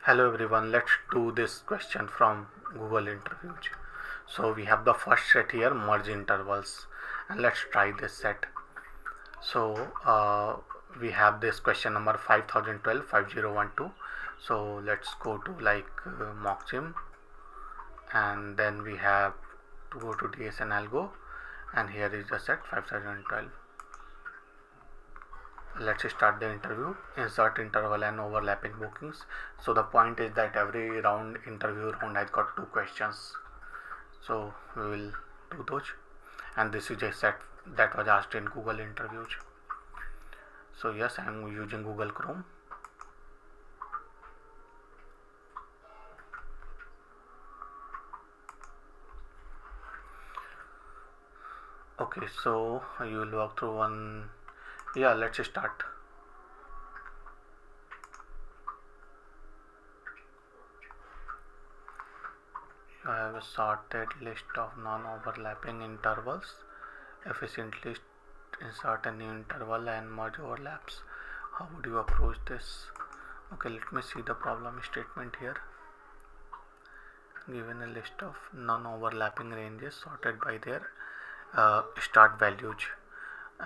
Hello everyone, let's do this question from Google interviews. So we have the first set here, merge intervals, and let's try this set. So we have this question number 5012 5012. So let's go to MockGym, and then we have to go to DSN algo, and here is the set 5012. Let's start the interview. Insert interval and overlapping bookings. So the point is that every interview round has got two questions, so we will do those, and this is a set that was asked in Google interviews. So yes, I am using Google Chrome. Okay, so you will walk through one. Yeah, let's start. You have a sorted list of non-overlapping intervals. Efficiently insert a new interval and merge overlaps. How would you approach this? Okay, let me see the problem statement here. Given a list of non-overlapping ranges sorted by their start values,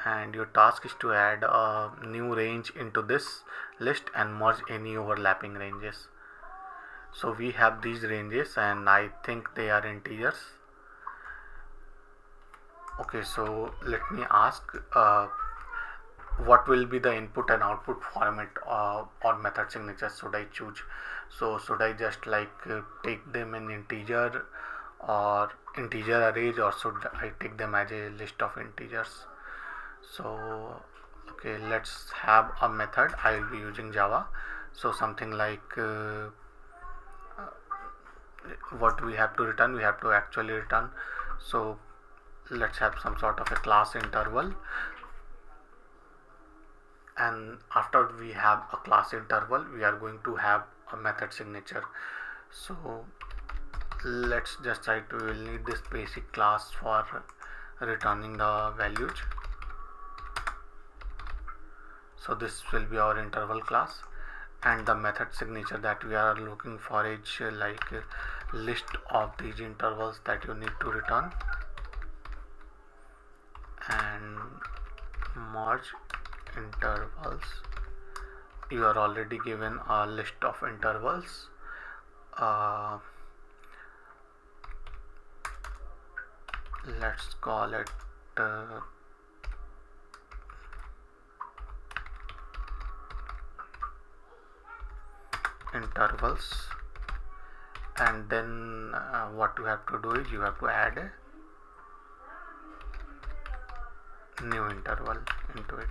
and your task is to add a new range into this list and merge any overlapping ranges. So we have these ranges and I think they are integers. Okay, so let me ask what will be the input and output format or method signatures should I choose? So should I just take them in integer or integer arrays, or should I take them as a list of integers? So okay, let's have a method. I will be using Java, so something like what we have to return, we have to actually return. So let's have some sort of a class interval, and after we have a class interval we are going to have a method signature. So let's just write, we will need this basic class for returning the values. So this will be our interval class, and the method signature that we are looking for is list of these intervals that you need to return, and merge intervals. You are already given a list of intervals. Let's call it intervals, and then what you have to do is you have to add a new interval into it.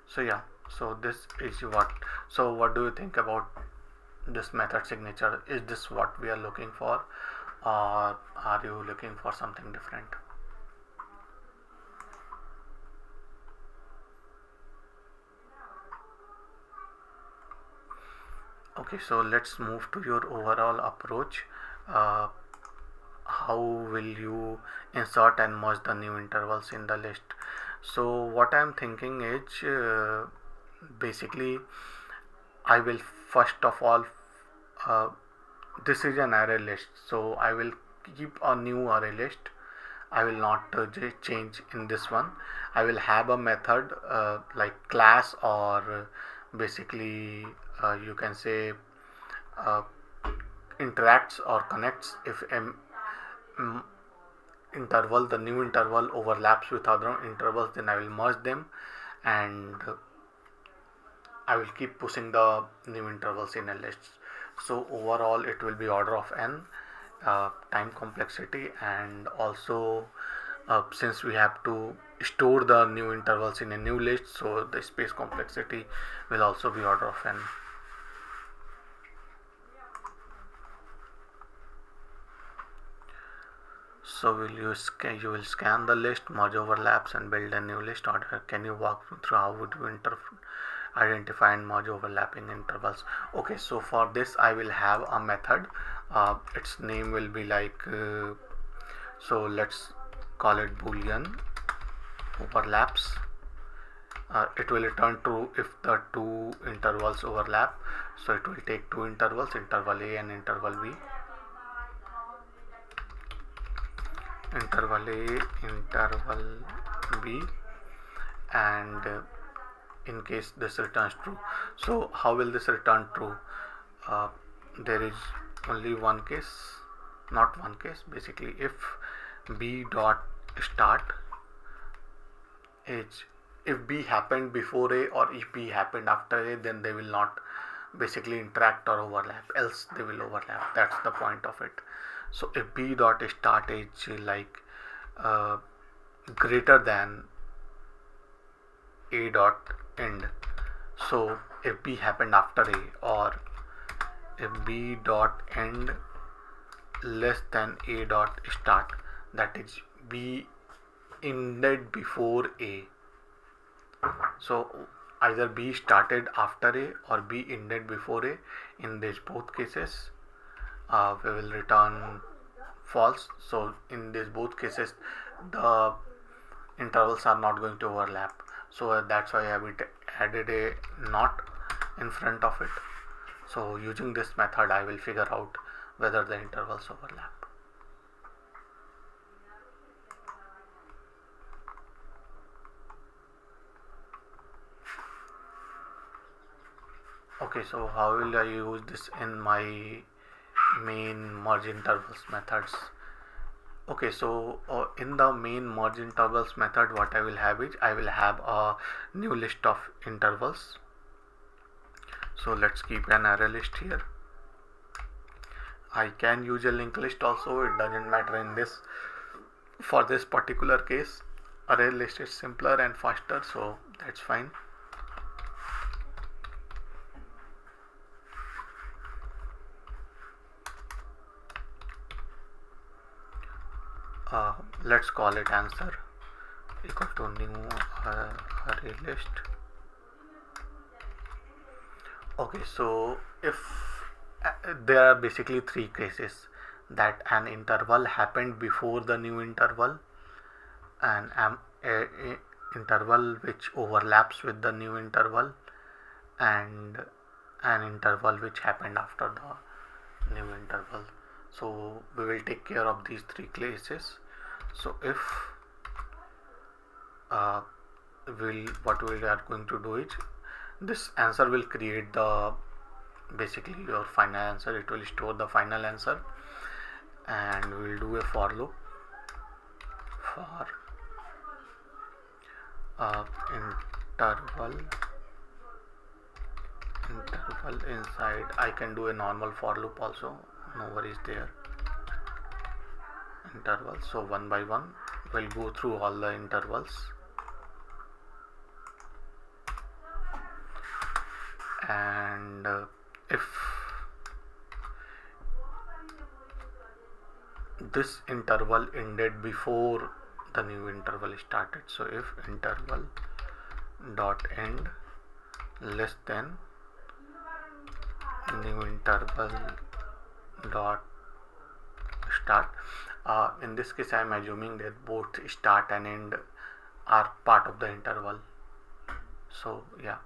So yeah, so this is what. So what do you think about this method signature? Is this what we are looking for, or are you looking for something different? Okay, so let's move to your overall approach. How will you insert and merge the new intervals in the list? So what I'm thinking is basically I will first of all this is an array list, so I will keep a new array list. I will not change in this one. I will have a method like class, or basically you can say interacts or connects if interval, the new interval overlaps with other intervals, then I will merge them, and I will keep pushing the new intervals in a list. So overall it will be order of n, time complexity, and also since we have to store the new intervals in a new list, so the space complexity will also be order of n. So you will scan the list, merge overlaps, and build a new list order. Can you walk me through how would you identify and merge overlapping intervals? Okay, so for this I will have a method. Its name will be so let's call it boolean overlaps, It will return true if the two intervals overlap. So it will take two intervals, interval A and interval B. Interval A, interval B, and in case this returns true. So how will this return true? Uh, there is only one case, not one case, basically if B dot start is, if B happened before A or if B happened after A, then they will not basically interact or overlap, else they will overlap. That's the point of it. So if B dot start is like greater than A dot end, so if B happened after A, or if B dot end less than A dot start, that is B ended before A. So either B started after A or B ended before A. In these both cases, we will return false. So in these both cases, the intervals are not going to overlap. So that's why I have added a not in front of it. So using this method, I will figure out whether the intervals overlap. Okay, so how will I use this in my main merge intervals methods? Okay, so in the main merge intervals method, what I will have is I will have a new list of intervals. So let's keep an array list here. I can use a linked list also, it doesn't matter in this. For this particular case, array list is simpler and faster, so that's fine. Let's call it answer equal to new array list. Okay, so if there are basically three cases, that an interval happened before the new interval, and a interval which overlaps with the new interval, and an interval which happened after the new interval. So we will take care of these three cases. So if what we are going to do is, this answer will create the basically your final answer. It will store the final answer, and we will do a for loop for interval inside. I can do a normal for loop also, no worries there. Interval, so one by one we'll go through all the intervals, and if this interval ended before the new interval started, so if interval dot end less than new interval dot start, in this case I am assuming that both start and end are part of the interval. So yeah,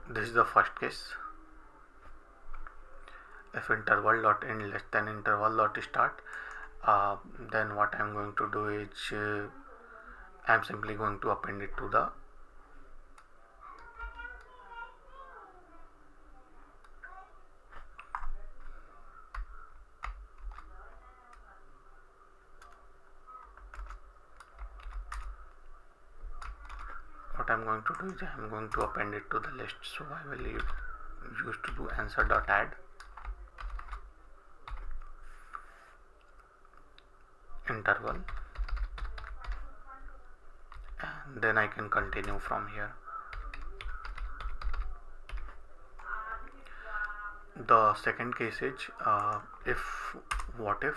this is the first case. If interval dot end less than interval dot start, then what I am going to do is I am simply going to append it to the what I am going to do is I am going to append it to the list. So I will use to do answer dot add interval, and then I can continue from here. The second case is what if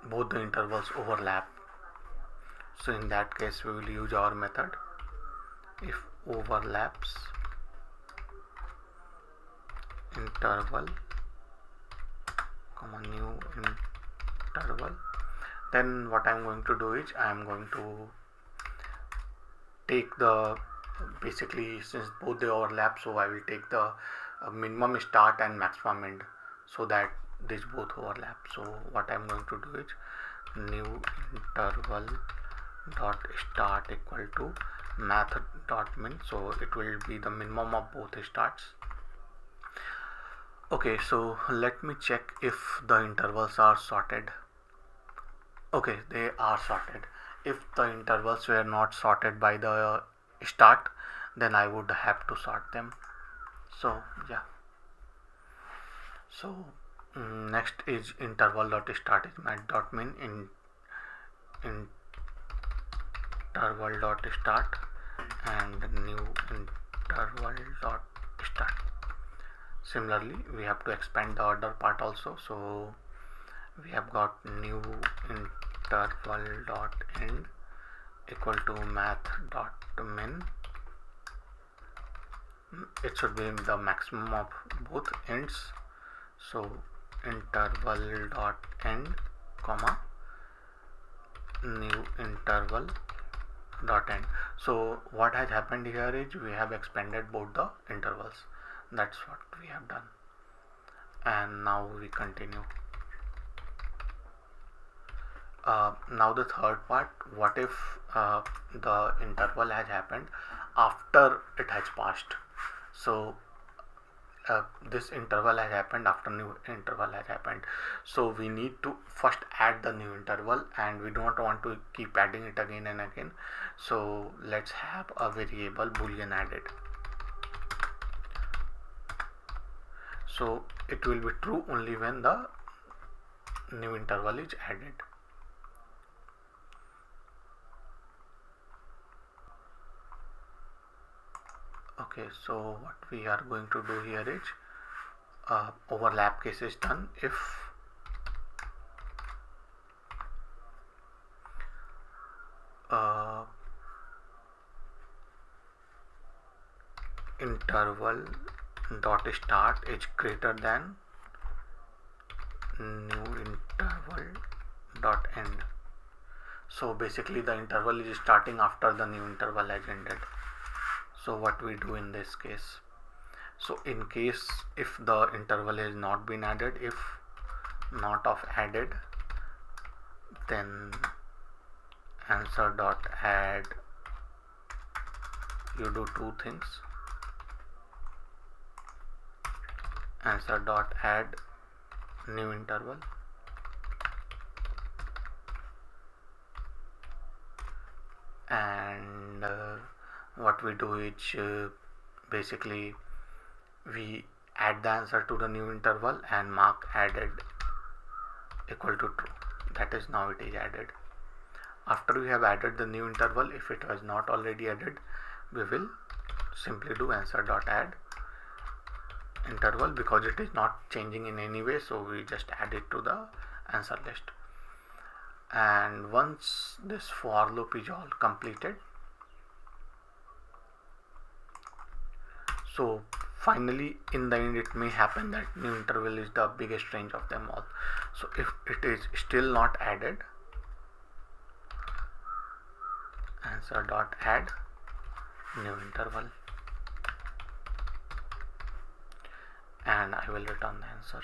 both the intervals overlap. So in that case we will use our method if overlaps interval comma new interval, then what I'm going to do is I'm going to take the, basically since both they overlap, so I will take the minimum start and maximum end, so that these both overlap. So what I'm going to do is new interval dot start equal to math dot min, so it will be the minimum of both starts. Okay, so let me check if the intervals are sorted. Okay, they are sorted. If the intervals were not sorted by the start, then I would have to sort them. So yeah, so next is interval dot start is math dot min in interval dot start and new interval dot start. Similarly, we have to expand the order part also, so we have got new interval dot end equal to math dot min. It should be the maximum of both ends, so interval dot end comma new interval dot end. So what has happened here is we have expanded both the intervals. That's what we have done, and now we continue. Now the third part, what if the interval has happened after it has passed? So this interval has happened after new interval has happened, so we need to first add the new interval, and we don't want to keep adding it again and again. So let's have a variable boolean added, so it will be true only when the new interval is added. Okay, so what we are going to do here is overlap case is done if interval dot start is greater than new interval dot end. So basically the interval is starting after the new interval has ended. So what we do in this case, so in case if the interval has not been added, if not of added, then answer dot add, you do two things. Answer dot add new interval and what we do is basically we add the answer to the new interval and mark added equal to true. That is, now it is added. After we have added the new interval, if it was not already added, we will simply do answer dot add interval, because it is not changing in any way, so we just add it to the answer list. And once this for loop is all completed, so finally in the end it may happen that new interval is the biggest range of them all. So if it is still not added, answer dot add new interval, and I will return the answer.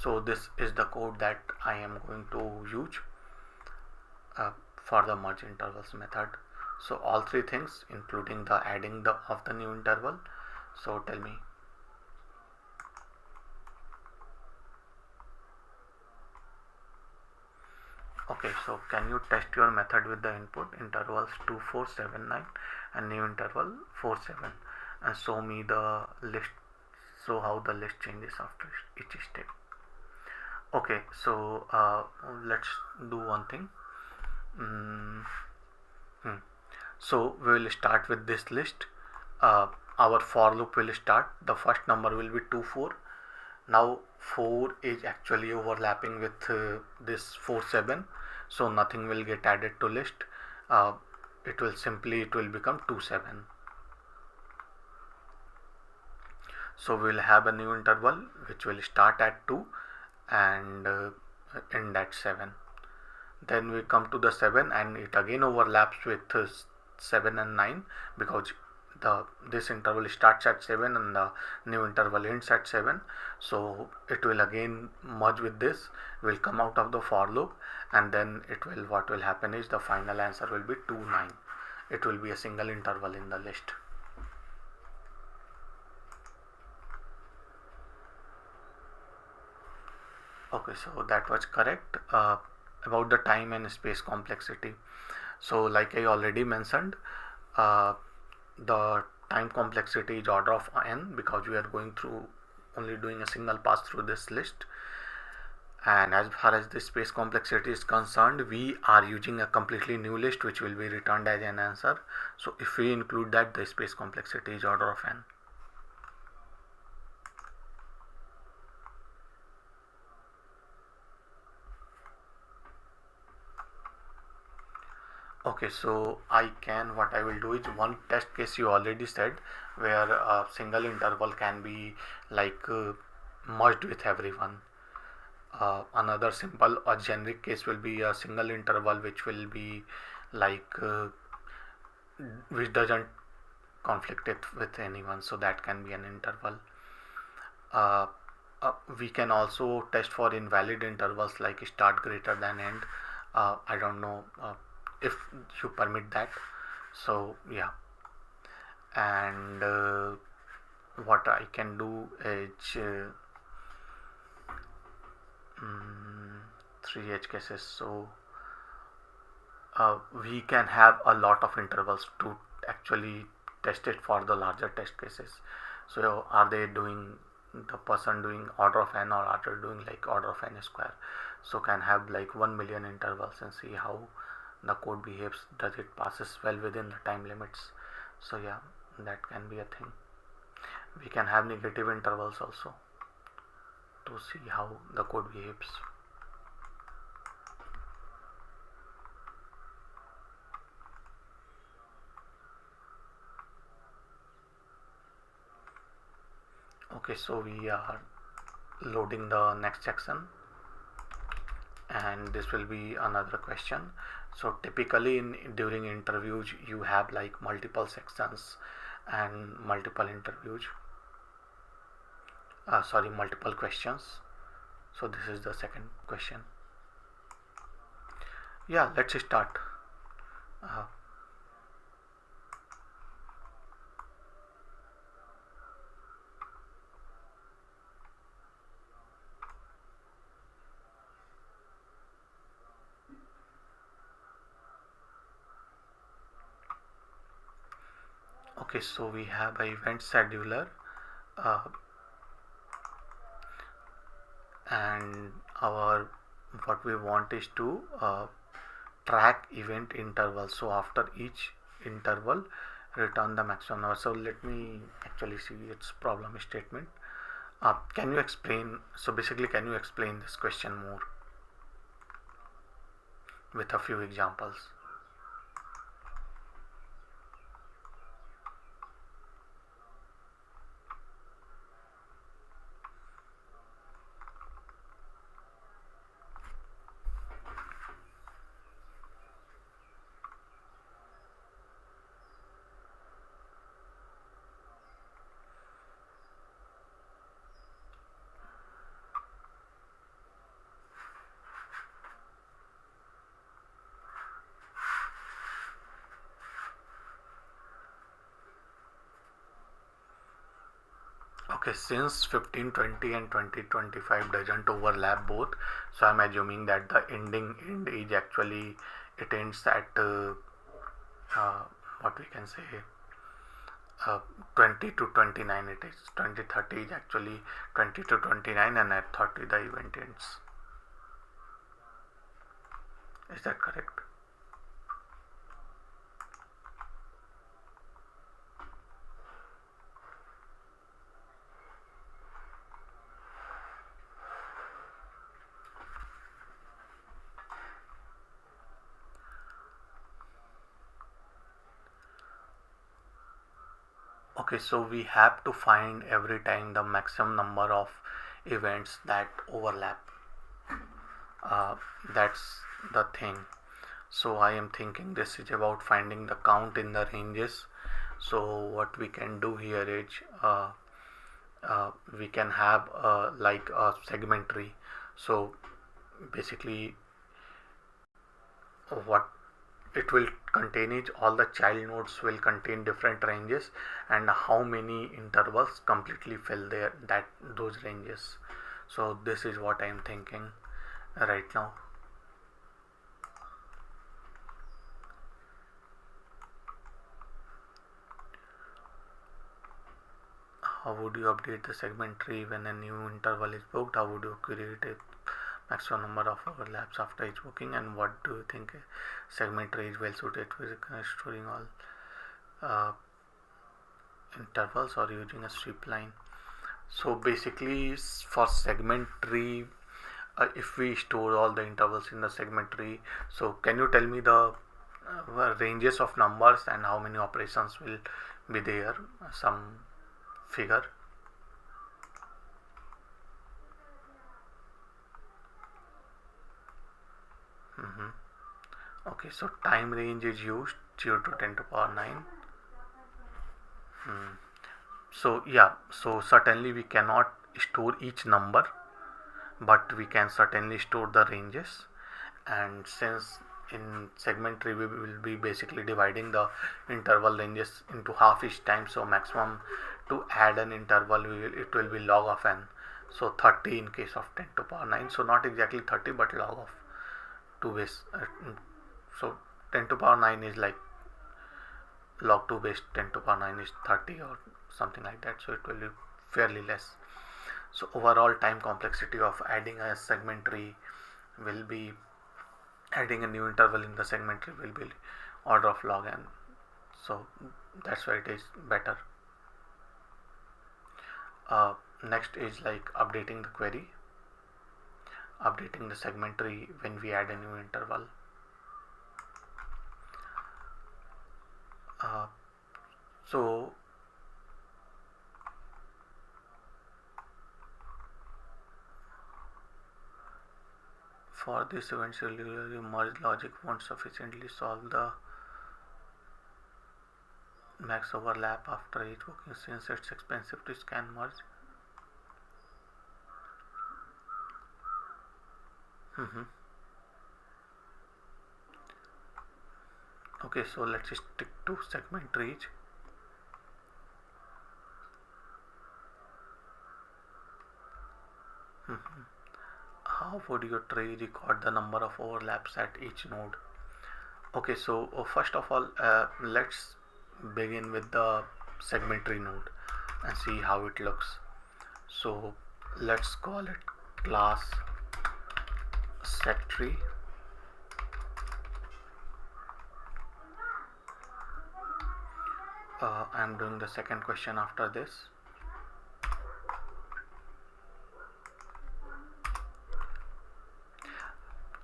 So this is the code that I am going to use for the merge intervals method. So all three things, including the adding of the new interval. So tell me. Okay, so can you test your method with the input intervals 2479 and new interval 47 and show me the list, show how the list changes after each step. Okay, so let's do one thing. So we will start with this list. Our for loop will start, the first number will be 24. Now 4 is actually overlapping with this 47, so nothing will get added to list. It will become 27. So we will have a new interval which will start at 2 and in that 7. Then we come to the 7 and it again overlaps with 7 and 9, because this interval starts at 7 and the new interval ends at 7. So it will again merge with this, will come out of the for loop, and then what will happen is the final answer will be 2 9. It will be a single interval in the list. Okay, so that was correct. About the time and space complexity, so like I already mentioned, the time complexity is order of n, because we are going through only doing a single pass through this list. And as far as the space complexity is concerned, we are using a completely new list which will be returned as an answer. So if we include that, the space complexity is order of n. Okay, so what I will do is one test case you already said, where a single interval can be like merged with everyone. Another simple or generic case will be a single interval which will be like which doesn't conflict it with anyone, so that can be an interval. uh, we can also test for invalid intervals like start greater than end. I don't know if you permit that. So yeah, and what I can do is 3 edge cases. So we can have a lot of intervals to actually test it for the larger test cases. So are they doing, the person doing order of n, or are they doing like order of n square? So can have like 1 million intervals and see how the code behaves. Does it passes well within the time limits? So yeah, that can be a thing. We can have negative intervals also to see how the code behaves. Okay, so we are loading the next section, and this will be another question. So typically during interviews you have like multiple sections and multiple interviews, multiple questions. So this is the second question. Yeah, let's start. uh, okay, so we have a event scheduler, uh, and our what we want is to track event intervals. So after each interval return the maximum number. So let me actually see its problem statement. Can you explain, so basically can you explain this question more with a few examples? Okay, since 1520 and 2025 doesn't overlap both, so I'm assuming that the end is actually, it ends at uh, what we can say, 20 to 29. It is 2030 is actually 20 to 29, and at 30 the event ends. Is that correct? Okay, so we have to find every time the maximum number of events that overlap. uh, that's the thing. So I am thinking this is about finding the count in the ranges. So what we can do here is we can have like a segment tree. So basically what it will contain is all the child nodes will contain different ranges and how many intervals completely fill those ranges. So this is what I am thinking right now. How would you update the segment tree when a new interval is booked? How would you create a maximum number of overlaps after each booking? And what do you think a segment tree is well suited for storing all uh, intervals or using a sweep line? So basically for segment tree, if we store all the intervals in the segment tree, so can you tell me the ranges of numbers and how many operations will be there? Some figure. Okay, so time range is used 0 to 10 to power 9. So yeah, so certainly we cannot store each number, but we can certainly store the ranges. And since in segment tree we will be basically dividing the interval ranges into half each time, so maximum to add an interval it will be log of n. So 30 in case of 10 to power 9, so not exactly 30 but log of 2 base. So 10 to power 9 is like log 2 base 10 to power 9 is 30 or something like that, so it will be fairly less. So overall time complexity of adding a segment tree will be, adding a new interval in the segment tree will be order of log n, so that's why it is better. Next is like updating the query, updating the segment tree when we add a new interval. So for this eventually merge logic won't sufficiently solve the max overlap after each booking since it's expensive to scan merge. Okay, so let's stick to segment trees. How would your tree record the number of overlaps at each node? Okay, so first of all, let's begin with the segment tree node and see how it looks. So let's call it class seg tree. I'm doing the second question after this.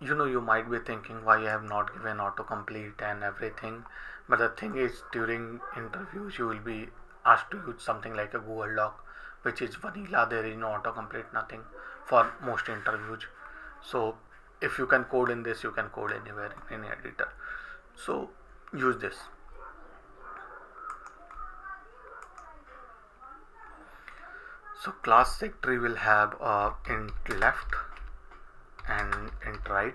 You might be thinking why I have not given autocomplete and everything, but the thing is during interviews you will be asked to use something like a Google Doc, which is vanilla. There is no autocomplete, nothing for most interviews. So if you can code in this, you can code anywhere in any editor, so use this. So class seg tree will have int left and int right.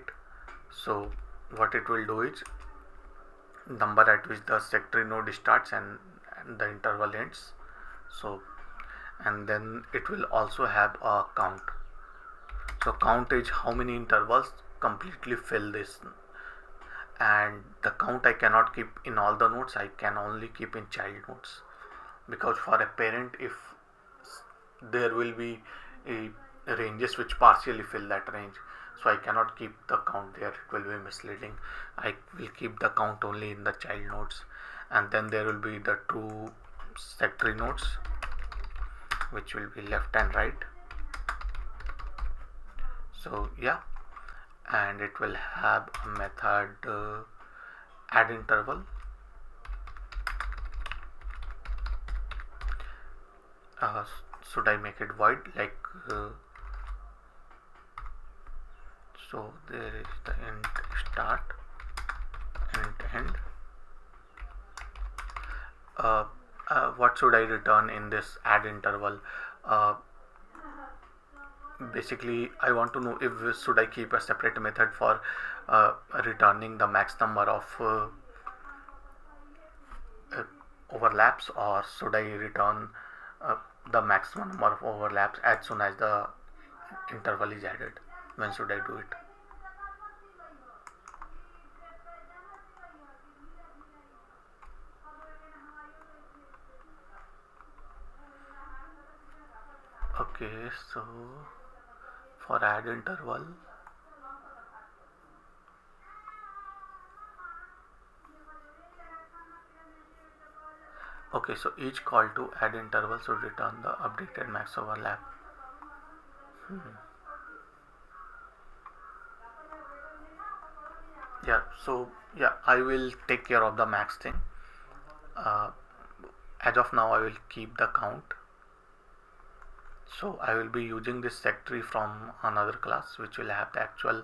So what it will do is number at which the seg tree node starts and the interval ends. So and then it will also have a count. So count is how many intervals completely fill this, and the count I cannot keep in all the nodes, I can only keep in child nodes, because for a parent if there will be a ranges which partially fill that range, so I cannot keep the count there, it will be misleading. I will keep the count only in the child nodes, and then there will be the two seg tree nodes which will be left and right. So yeah, and it will have a method add interval. Should I make it void, like So there is the int start, int end. What should I return in this add interval? uh, Basically I want to know if should I keep a separate method for returning the max number of uh, overlaps, or should I return uh, the maximum number of overlaps as soon as the interval is added? When should I do it? Okay, so for add interval, okay, so each call to add interval should return the updated max overlap. Yeah, so yeah, I will take care of the max thing. uh, as of now I will keep the count. So I will be using this set tree from another class which will have the actual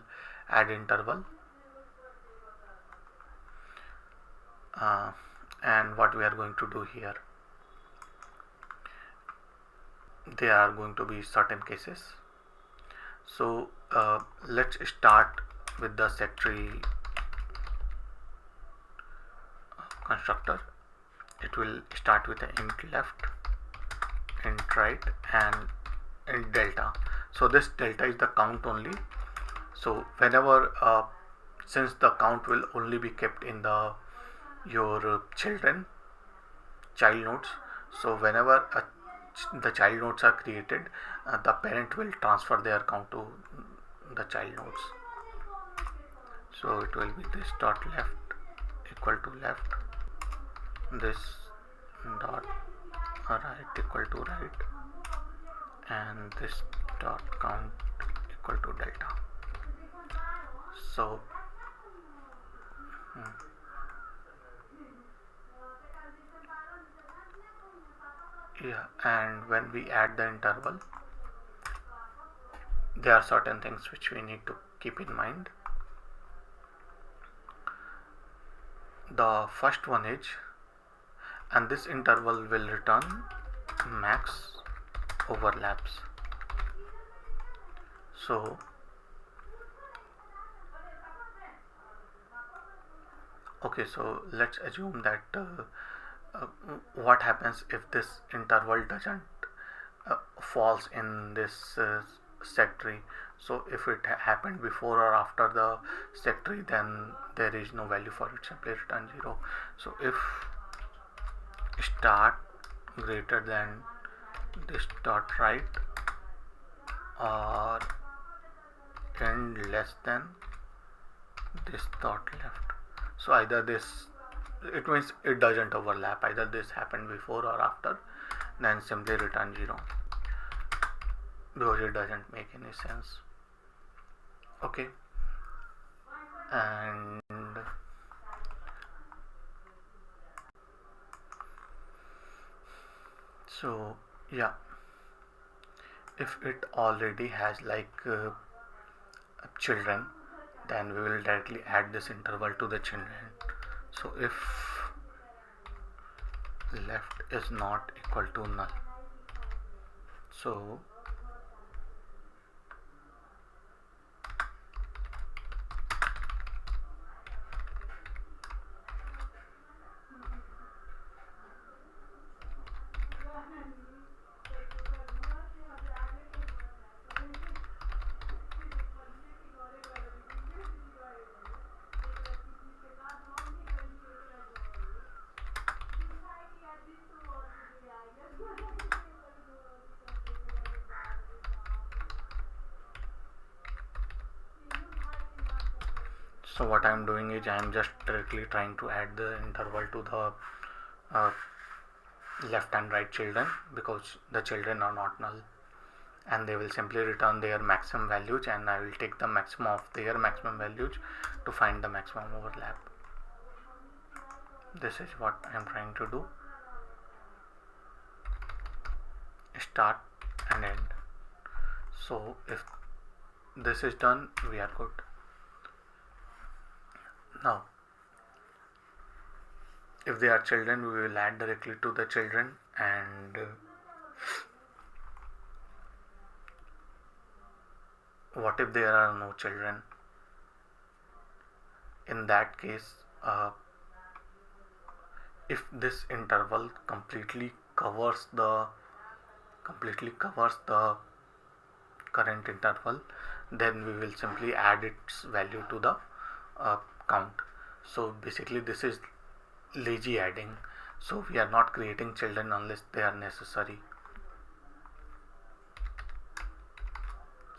add interval. uh, and what we are going to do here, there are going to be certain cases. So let's start with the set tree constructor. It will start with the int left, int right, and int delta. So this delta is the count only. So whenever since the count will only be kept in the your child nodes, so whenever the child nodes are created, the parent will transfer their count to the child nodes. So it will be this dot left equal to left, this dot right equal to right, and this dot count equal to delta. So yeah, and when we add the interval, there are certain things which we need to keep in mind. The first one is, and this interval will return max overlaps. So okay, so let's assume that what happens if this interval doesn't falls in this set tree. So if it happened before or after the set tree, then there is no value for it, simply return 0. So if start greater than this dot right, or end less than this dot left, so either this, it means it doesn't overlap, either this happened before or after, then simply return 0, because it doesn't make any sense. Okay, and so yeah, if it already has like children, then we will directly add this interval to the children. So if left is not equal to null, so so what I am doing is I am just directly trying to add the interval to the left and right children, because the children are not null, and they will simply return their maximum values, and I will take the maximum of their maximum values to find the maximum overlap. This is what I am trying to do. Start and end. So if this is done, we are good. Now if they are children, we will add directly to the children, and what if there are no children? In that case, if this interval completely covers the current interval, then we will simply add its value to the count. So basically this is lazy adding, so we are not creating children unless they are necessary.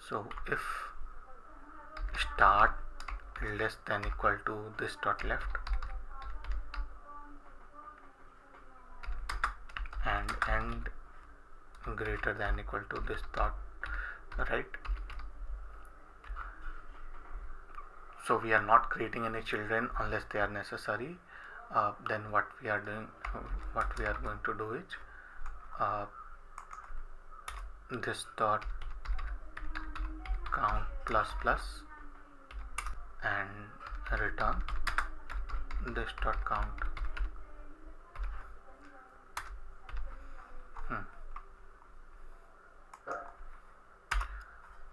So if start less than equal to this dot left and end greater than equal to this dot right, so we are not creating any children unless they are necessary. Then what we are going to do is this dot count plus plus and return this dot count.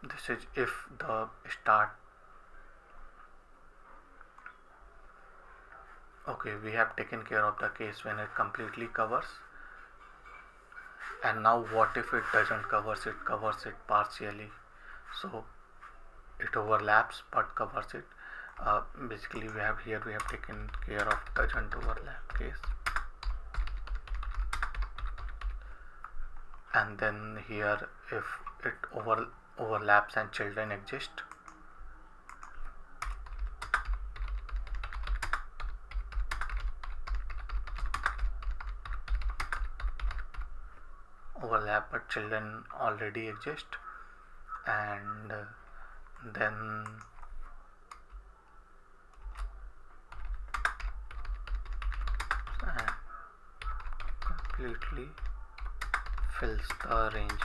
This is if the start. Okay, we have taken care of the case when it completely covers. And now what if it doesn't covers it, covers it partially? So it overlaps but covers it. Basically we have taken care of doesn't overlap case, and then here if it overlaps and children exist, overlap but children already exist, and then completely fills the range.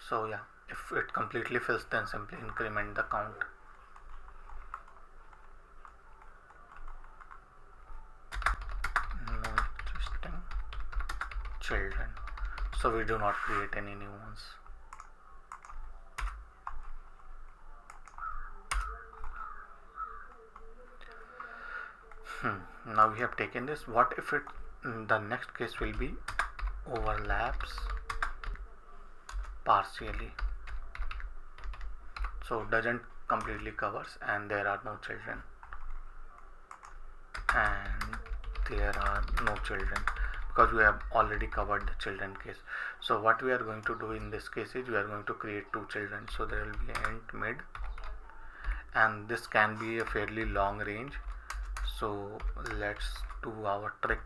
So yeah, if it completely fills, then simply increment the count. No existing children, so we do not create any new ones. Now we have taken this. What if it, the next case will be overlaps partially, so doesn't completely covers and there are no children, and there are no children because we have already covered the children case. So what we are going to do in this case is we are going to create two children. So there will be int mid, and this can be a fairly long range, so let's do our trick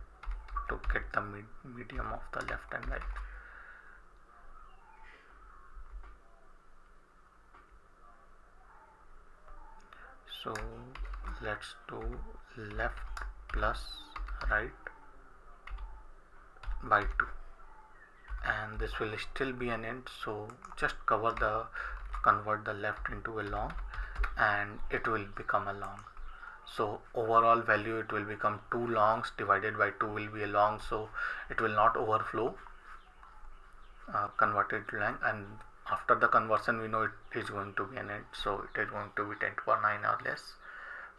to get the medium of the left and right. So let's do left plus right by 2, and this will still be an int, so just convert the left into a long and it will become a long. So overall value, it will become 2 longs divided by 2 will be a long, so it will not overflow converted to line, and after the conversion we know it is going to be an int, so it is going to be 10 to the power 9 or less,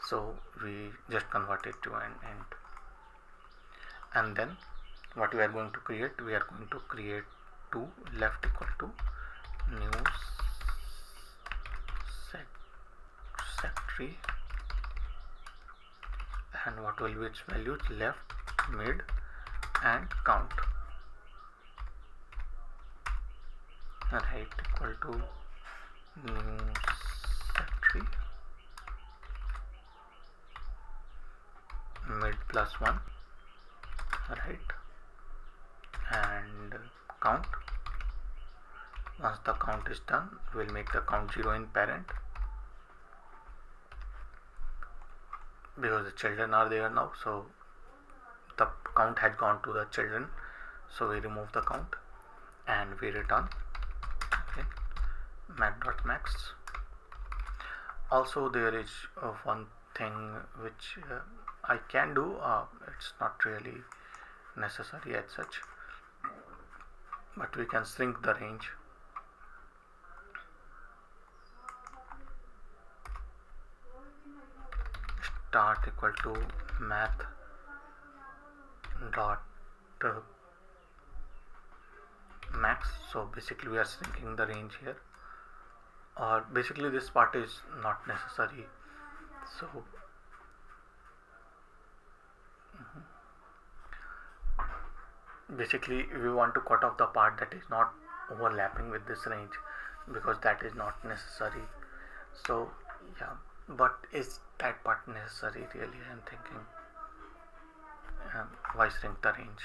so we just convert it to an int. And then what we are going to create, we are going to create 2 left equal to new set tree, and what will be its values, left, mid and count. Right equal to new set tree, mid plus 1, right, and count. Once the count is done, we will make the count 0 in parent because the children are there now, so the count had gone to the children, so we remove the count and we return. Okay, mat.max. Also there is one thing which I can do, it's not really necessary as such, but we can shrink the range. Start equal to math dot max. So basically we are shrinking the range here, or basically this part is not necessary. So basically we want to cut off the part that is not overlapping with this range, because that is not necessary. So yeah, but is that part necessary really? I'm thinking, why shrink the range?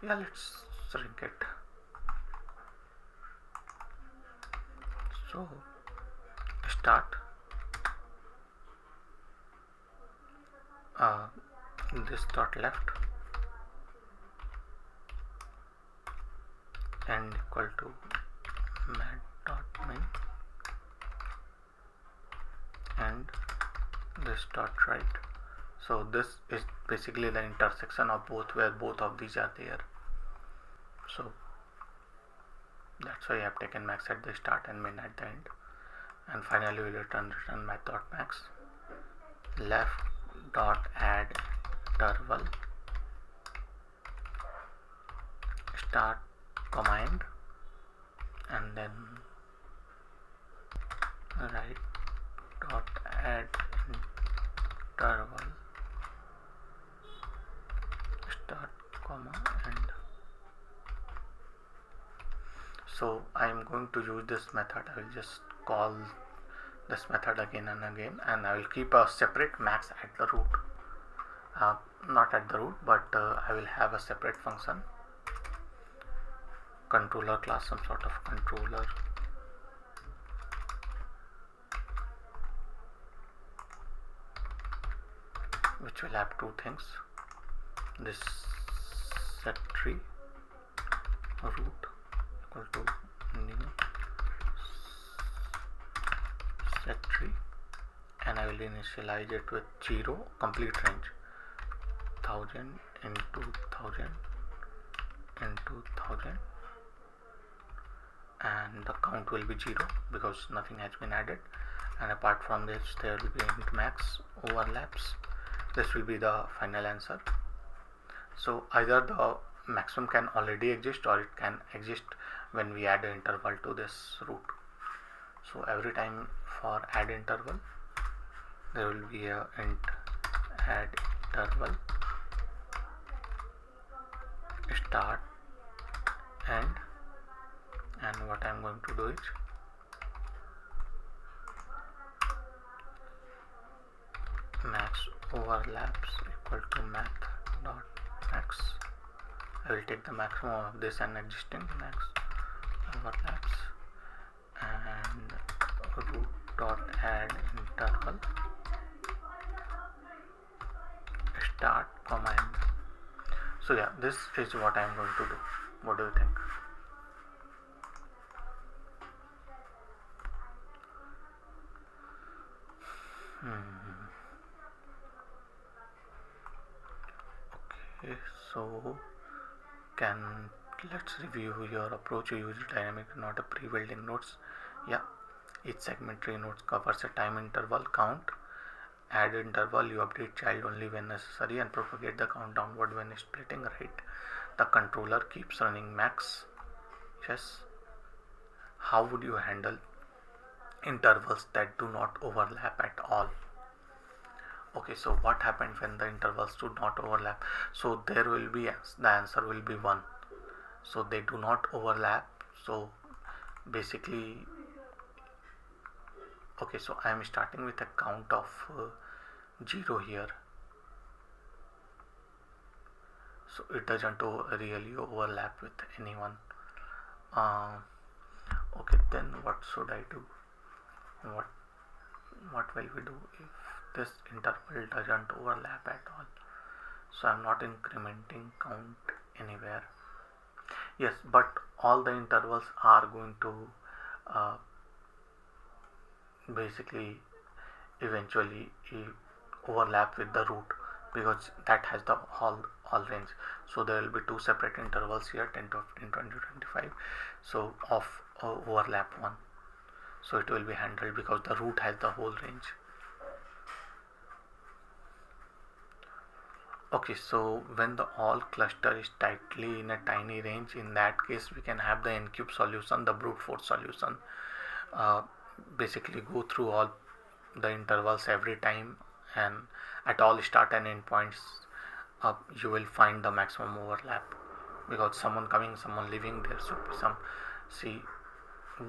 Yeah, let's shrink it. So start this dot left and equal to mat dot main, and this dot right. So this is basically the intersection of both, where both of these are there. So that's why I have taken max at the start and min at the end. And finally we return math.max. Left dot add interval, start command, and then right dot add interval, start comma end. So I am going to use this method. I will just call this method again and again, and I will keep a separate max at the root, not at the root, but I will have a separate function, controller class, some sort of controller, which will have two things: this set tree root equal to new set tree, and I will initialize it with 0, complete range, 1000 into 1000 into 1000, and the count will be 0 because nothing has been added. And apart from this there will be int max overlaps. This will be the final answer. So either the maximum can already exist, or it can exist when we add an interval to this root. So every time for add interval there will be a int add interval, start, end, and what I am going to do is max overlaps equal to math dot max. I will take the maximum of this and existing max overlaps, and root dot add interval, start command. So yeah, this is what I am going to do. What do you think? Okay, so let's review your approach. You use dynamic, not a pre-building nodes. Yeah, each segment tree nodes covers a time interval count. Add interval, you update child only when necessary and propagate the count downward when splitting right. The controller keeps running max. Yes. How would you handle intervals that do not overlap at all? Okay, so what happened when the intervals do not overlap? So there will be, the answer will be 1. So they do not overlap. So basically, okay, so I am starting with a count of 0 here. So it doesn't really overlap with anyone. Okay, then what should I do? What what will we do if this interval doesn't overlap at all? So I'm not incrementing count anywhere. Yes, but all the intervals are going to uh, basically eventually overlap with the root, because that has the all range. So there will be two separate intervals here, 10 to 15, 20, 25. So of overlap one, so it will be handled because the root has the whole range. Okay, so when the all cluster is tightly in a tiny range, in that case we can have the n cube solution, the brute force solution. uh, Basically go through all the intervals every time, and at all start and end points you will find the maximum overlap, because someone coming, someone leaving, there should be some, see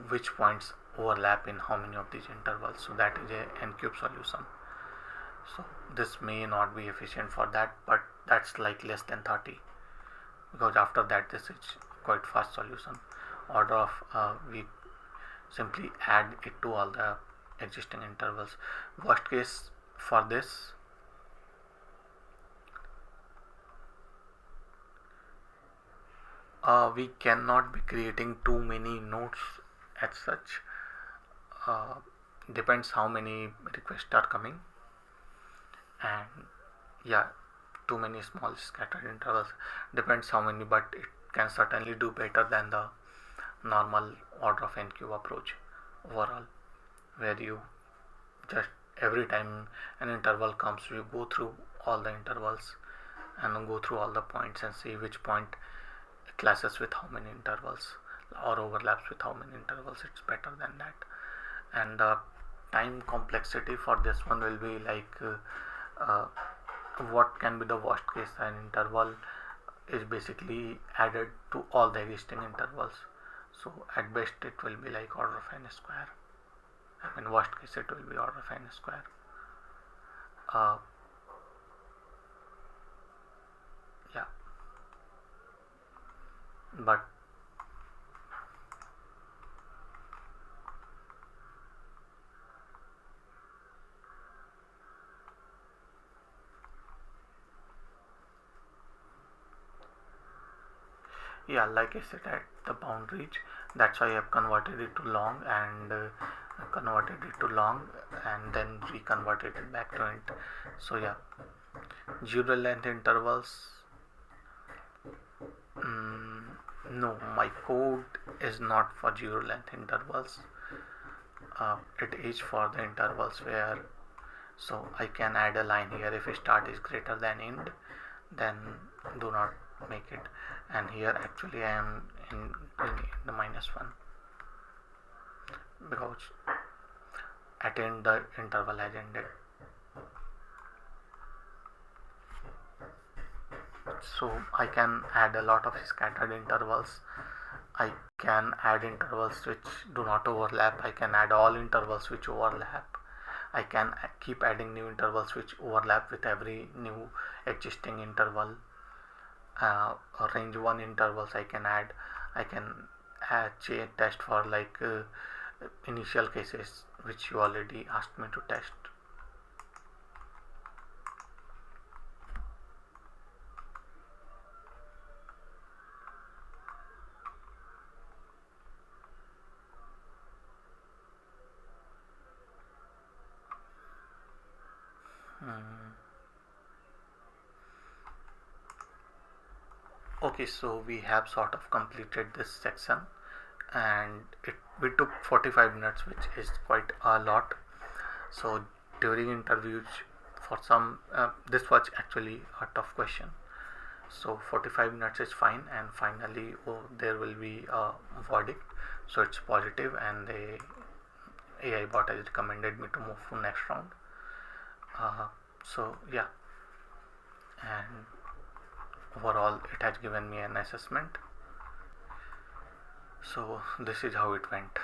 which points overlap in how many of these intervals. So that is a n cube solution. So this may not be efficient for that, but that's like less than 30, because after that this is quite fast solution. Order of we simply add it to all the existing intervals. Worst case for this, we cannot be creating too many nodes as such. uh, Depends how many requests are coming, and yeah, too many small scattered intervals, depends how many, but it can certainly do better than the normal order of n cube approach overall, where you just every time an interval comes, you go through all the intervals and go through all the points and see which point clashes with how many intervals or overlaps with how many intervals. It's better than that. And the time complexity for this one will be like uh, what can be the worst case. An interval is basically added to all the existing intervals, so at best it will be like order of n square. I mean, worst case it will be order of n square. uh, yeah, but yeah, like I said, at the boundaries, that's why I have converted it to long, and converted it to long and then reconverted it back to int. So yeah, zero length intervals, mm, no, my code is not for zero length intervals. It is for the intervals where, so I can add a line here, if start is greater than end, then do not make it. And here actually I am in the -1, because at end the interval has ended. So I can add a lot of scattered intervals. I can add intervals which do not overlap. I can add all intervals which overlap. I can keep adding new intervals which overlap with every new existing interval. Range 1 intervals I can add. I can test for like initial cases which you already asked me to test. Okay, so we have sort of completed this section, and we took 45 minutes, which is quite a lot. So during interviews, for some this was actually a tough question, so 45 minutes is fine, and finally there will be a verdict, so it's positive, and the AI bot has recommended me to move to next round. So yeah, and overall it has given me an assessment. So this is how it went.